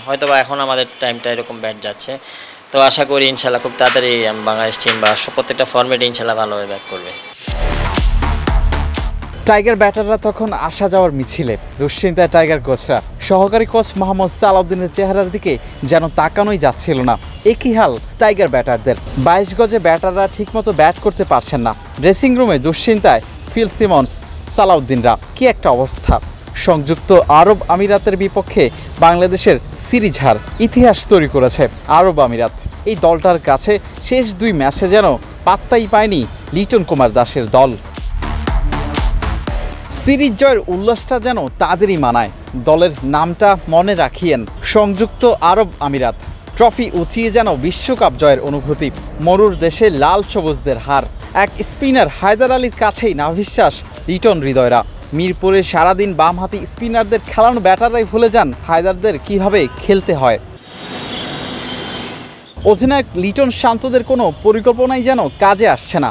হয়তোবা এখন আমাদের টাইমটা এরকম ব্যাট যাচ্ছে, তো আশা করি ইনশাল্লাহ খুব তাড়াতাড়ি বাংলাদেশ টিম বা প্রত্যেকটা ফর্মেটে ইনশাল্লাহ ভালোভাবে ব্যাক করবে। টাইগার ব্যাটাররা তখন আসা যাওয়ার মিছিলে, দুশ্চিন্তায় টাইগার কোচরা। সহকারী কোচ মোহাম্মদ সালাউদ্দিনের চেহারার দিকে যেন তাকানোই যাচ্ছিল না। একই হাল টাইগার ব্যাটারদের। 22 গজে ব্যাটাররা ঠিকমতো ব্যাট করতে পারছেন না। ড্রেসিং রুমে দুশ্চিন্তায় ফিল সিমন্স, সালাউদ্দিনরা। কি একটা অবস্থা! সংযুক্ত আরব আমিরাতের বিপক্ষে বাংলাদেশের সিরিজ হার ইতিহাস তৈরি করেছে আরব আমিরাত। এই দলটার কাছে শেষ 2 ম্যাচে যেন পাত্তাই পায়নি লিটন কুমার দাসের দল। সিরিজ জয়ের উল্লাসটা যেন তাদেরই মানায়। দলের নামটা মনে রাখিয়েন, সংযুক্ত আরব আমিরাত। ট্রফি উঁচিয়ে যেন বিশ্বকাপ জয়ের অনুভূতি। মরুর দেশে লাল সবুজদের হার। এক স্পিনার হায়দার আলীর কাছেই নাভিশ্বাস লিটন হৃদয়রা। মিরপুরে সারাদিন বামহাতি স্পিনারদের খেলানো ব্যাটাররাই ভুলে যান হায়দারদের কিভাবে খেলতে হয়। অধিনায়ক লিটন শান্তদের কোনো পরিকল্পনাই যেন কাজে আসছে না।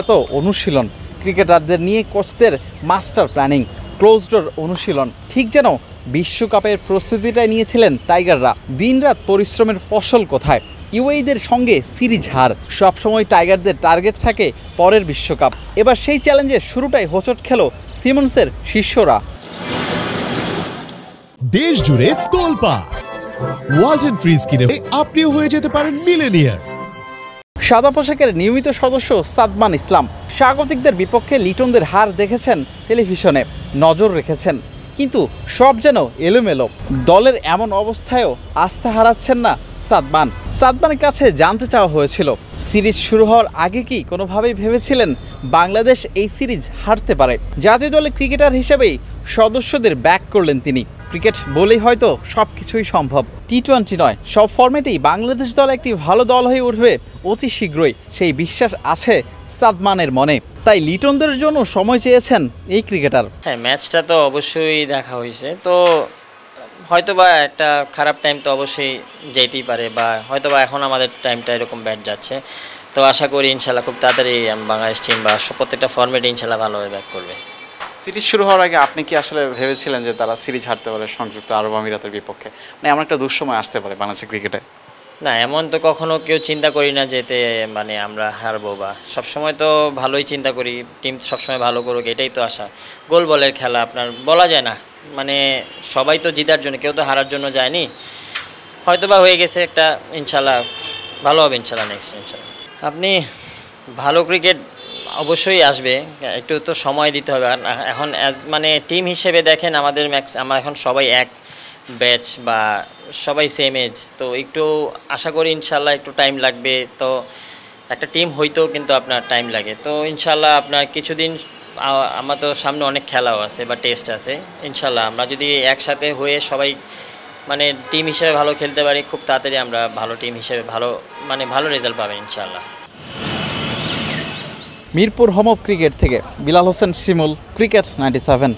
এত অনুশীলন, ক্রিকেটারদের নিয়ে কোচদের মাস্টার প্ল্যানিং, ক্লোজ ডোর অনুশীলন, ঠিক যেন বিশ্বকাপের প্রস্তুতিটাই নিয়েছিলেন টাইগাররা। দিনরাত পরিশ্রমের ফসল কোথায়? ইউএইদের সঙ্গে সিরিজ হার। সবসময় টাইগারদের টার্গেট থাকে পরের বিশ্বকাপ। এবার সেই চ্যালেঞ্জের শুরুটাই হোঁচট খেল সিমন্সের শিষ্যরা। দেশ জুড়ে তোলপাড়, ওয়ালটন ফ্রিজ কিনে আপনিও হয়ে যেতে পারেন মিলেনিয়ার। সাদা পোশাকের নিয়মিত সদস্য সাদমান ইসলাম স্বাগতিকদের বিপক্ষে লিটনদের হার দেখেছেন টেলিভিশনে, নজর রেখেছেন, কিন্তু সব যেন এলোমেলো। দলের এমন অবস্থায়ও আস্থা হারাচ্ছেন না সাদমানের কাছে জানতে চাওয়া হয়েছিল, সিরিজ শুরু হওয়ার আগে কি কোনোভাবেই ভেবেছিলেন বাংলাদেশ এই সিরিজ হারতে পারে? জাতীয় দলের ক্রিকেটার হিসেবেই সদস্যদের ব্যাক করলেন তিনি। ক্রিকেট বলেই হয়তো সব কিছুই সম্ভব। টি-20 নয়, সব ফরম্যাটেই বাংলাদেশ দল একটি ভালো দল হয়ে উঠবে অতি শীঘ্রই, সেই বিশ্বাস আছে সাদমানের মনে। তাই লিটনদের জন্য সময় চেয়েছেন এই ক্রিকেটার। হ্যাঁ, ম্যাচটা তো অবশ্যই দেখা হয়েছে, তো হয়তোবা একটা খারাপ টাইম তো অবশ্যই যেতেই পারে, বা হয়তোবা এখন আমাদের টাইমটা এরকম ব্যাট যাচ্ছে, তো আশা করি ইনশাল্লাহ খুব তাড়াতাড়ি বাংলাদেশ টিম বা প্রত্যেকটা ফরম্যাটে ইনশাল্লাহ ভালোভাবে ব্যাক করবে। সিরিজ শুরু হওয়ার আগে আপনি কি আসলে ভেবেছিলেন যে তারা সিরিজ হারতে পারে সংযুক্ত আরব আমিরাতের বিপক্ষে? মানে এমন একটা দুঃসময় আসতে পারে বাংলাদেশের ক্রিকেটে? না, এমন তো কখনো কেউ চিন্তা করি না যেতে মানে আমরা হারবো, বা সবসময় তো ভালোই চিন্তা করি, টিম সবসময় ভালো করুক, এটাই তো আশা। গোল বলের খেলা, আপনার বলা যায় না, মানে সবাই তো জিতার জন্য, কেউ তো হারার জন্য যায়নি। হয়তোবা হয়ে গেছে একটা, ইনশাল্লাহ ভালো হবে ইনশাল্লাহ নেক্সট ইনশাল্লাহ। আপনি ভালো ক্রিকেট অবশ্যই আসবে, একটু তো সময় দিতে হবে। এখন মানে টিম হিসেবে দেখেন আমরা এখন সবাই এক ব্যাচ বা সবাই সেম এজ, তো একটু আশা করি ইনশাল্লাহ একটু টাইম লাগবে। তো একটা টিম হইতেও কিন্তু আপনার টাইম লাগে, তো ইনশাল্লাহ আপনার কিছুদিন, আমার তো সামনে অনেক খেলাও আছে বা টেস্ট আছে, ইনশাল্লাহ আমরা যদি একসাথে হয়ে সবাই মানে টিম হিসেবে ভালো খেলতে পারি, খুব তাড়াতাড়ি আমরা ভালো টিম হিসেবে ভালো রেজাল্ট পাবেন ইনশাল্লাহ। মিরপুর হোম ক্রিকেট থেকে বিলাল হোসেন শিমুল, ক্রিকেট 97।